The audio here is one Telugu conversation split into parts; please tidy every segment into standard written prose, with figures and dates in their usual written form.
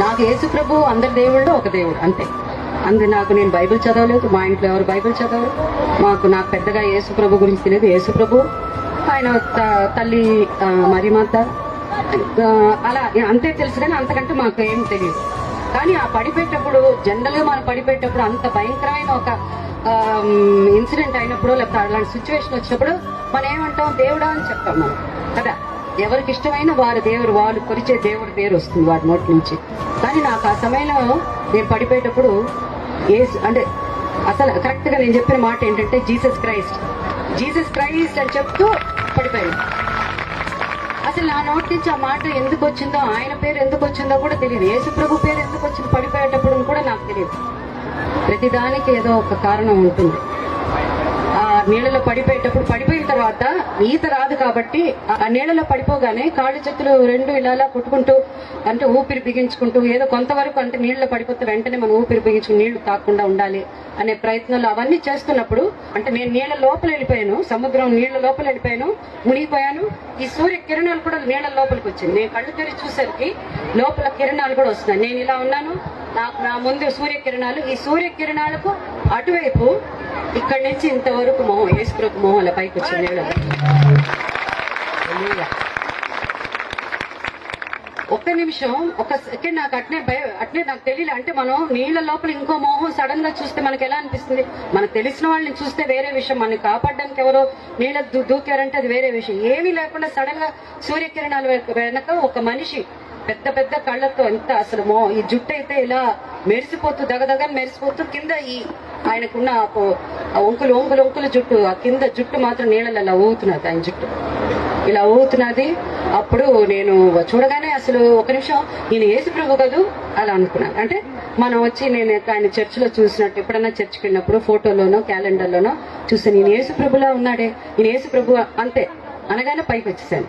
నాకు యేసు ప్రభు అందరి దేవుళ్ళు ఒక దేవుడు అంతే. నాకు నేను బైబిల్ చదవలేదు, మా ఇంట్లో ఎవరు బైబిల్ చదవరు. నాకు పెద్దగా యేసు ప్రభు గురించి తెలియదు. యేసు ప్రభు, ఆయన తల్లి మరియమాత, అలా అంతే తెలుసు, కానీ అంతకంటే మాకు ఏం తెలియదు. కానీ ఆ పడిపోయేటప్పుడు, జనరల్ గా మనం పడిపోయేటప్పుడు అంత భయంకరమైన ఒక ఇన్సిడెంట్ అయినప్పుడు, లేకపోతే అలాంటి సిచ్యువేషన్ వచ్చినప్పుడు మనం ఏమంటాం? దేవుడా అని చెప్తాం మనం కదా. ఎవరికి ఇష్టమైన వారి దేవుడు, వాళ్ళు కొలిచే దేవుడి పేరు వస్తుంది వారి నోటి నుంచి. కానీ నాకు ఆ సమయంలో నేను పడిపోయేటప్పుడు అంటే అసలు కరెక్ట్ గా నేను చెప్పిన మాట ఏంటంటే జీసస్ క్రైస్ట్ అని చెప్తూ పడిపోయాను. అసలు నా నోటి నుంచి ఆ మాట ఎందుకు వచ్చిందో, ఆయన పేరు ఎందుకు వచ్చిందో కూడా తెలియదు. యేసు ప్రభు పేరు ఎందుకు వచ్చింది పడిపోయేటప్పుడు కూడా నాకు తెలియదు. ప్రతిదానికి ఏదో ఒక కారణం ఉంటుంది. ఆ నీళ్ళలో పడిపోయిన తర్వాత ఈత రాదు కాబట్టి ఆ నీళ్ళలో పడిపోగానే కాళ్ళు చేతులు రెండు ఇలా కొట్టుకుంటూ, అంటే ఊపిరి బిగించుకుంటూ, ఏదో కొంతవరకు, అంటే నీళ్ళలో పడిపోతే వెంటనే మనం ఊపిరి బిగించుకుని నీళ్లు తాకుండా ఉండాలి అనే ప్రయత్నాలు అవన్నీ చేస్తున్నప్పుడు, అంటే నేను నీళ్ళ లోపల వెళ్ళిపోయాను, సముద్రం నీళ్ల లోపల వెళ్ళిపోయాను, మునిగిపోయాను. ఈ సూర్య కిరణాలు కూడా నీళ్ల లోపలికి వచ్చింది. నేను కళ్ళు తెరిచి చూసరికి లోపల కిరణాలు కూడా వస్తున్నాయి. నేను ఇలా ఉన్నాను, నా ముందు సూర్యకిరణాలు, ఈ సూర్యకిరణాలకు అటువైపు ఇక్కడి నుంచి ఇంతవరకు మొహం, యేసుప్రభు మొహం అలా పైకి వచ్చింది. ఒక్క నిమిషం, ఒక సెకండ్ నాకు అట్నే నాకు తెలియలే. అంటే మనం నీళ్ల లోపల ఇంకో మొహం సడన్ గా చూస్తే మనకి ఎలా అనిపిస్తుంది? మనకు తెలిసిన వాళ్ళని చూస్తే వేరే విషయం, మనని కాపాడడానికి ఎవరో నీళ్ళ దూకారంటే అది వేరే విషయం. ఏమీ లేకుండా సడన్ గా సూర్యకిరణాలు వెనక ఒక మనిషి పెద్ద పెద్ద కళ్ళతో, ఎంత అసలు ఈ జుట్టు అయితే ఇలా మెరిసిపోతూ, దగదగ మెరిసిపోతూ, కింద ఆయనకున్న ఒంకులు జుట్టు, ఆ కింద జుట్టు మాత్రం నీళ్ళలో ఇలా ఊగుతున్నది, ఆయన జుట్టు ఇలా ఊగుతున్నది. అప్పుడు నేను చూడగానే అసలు ఒక నిమిషం, ఈయన యేసు ప్రభు కదూ అలా అనుకున్నాను. అంటే మనం వచ్చి, నేను ఆయన చర్చిలో చూసినట్టు, ఎప్పుడన్నా చర్చికి వెళ్ళినప్పుడు ఫోటోలోనో క్యాలెండర్లోనో చూస్తే ఈయన యేసు ప్రభులా ఉన్నాడే, ఈయన యేసు ప్రభు అంతే అనగానే పైకి వచ్చేసాను.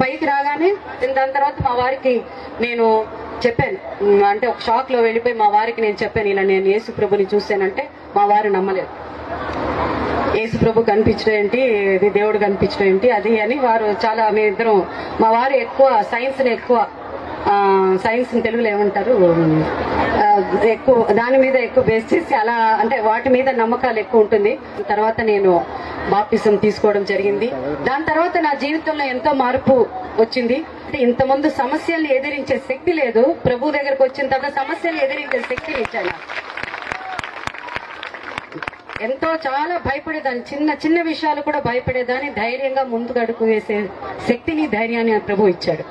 పైకి రాగానే దాని తర్వాత మా వారికి నేను చెప్పాను, అంటే ఒక షాక్ లో వెళ్ళిపోయి మా వారికి నేను చెప్పాను, ఇలా నేను యేసు ప్రభుని చూశానంటే మా వారు నమ్మలేదు. యేసు ప్రభు కనిపించడం ఏంటి, ఇది దేవుడు కనిపించడం ఏంటి అది అని వారు చాలా, మేమిద్దరం, మా వారు ఎక్కువ సైన్స్ తెలుగులో ఏమంటారు, ఎక్కువ దాని మీద ఎక్కువ బేస్ చేసి అలా, అంటే వాటి మీద నమ్మకాలు ఎక్కువ ఉంటుంది. తర్వాత నేను బాప్టిజం తీసుకోవడం జరిగింది. దాని తర్వాత నా జీవితంలో ఎంతో మార్పు వచ్చింది. అంటే ఇంతకుముందు సమస్యల్ని ఎదిరించే శక్తి లేదు, ప్రభు దగ్గరకు వచ్చిన తర్వాత సమస్యల్ని ఎదిరించే శక్తిని ఇచ్చాను. చాలా భయపడేదాన్ని, చిన్న విషయాలు కూడా భయపడేదాన్ని. ధైర్యంగా ముందుకు అడుగు వేసే శక్తిని, ధైర్యాన్ని ప్రభు ఇచ్చాడు.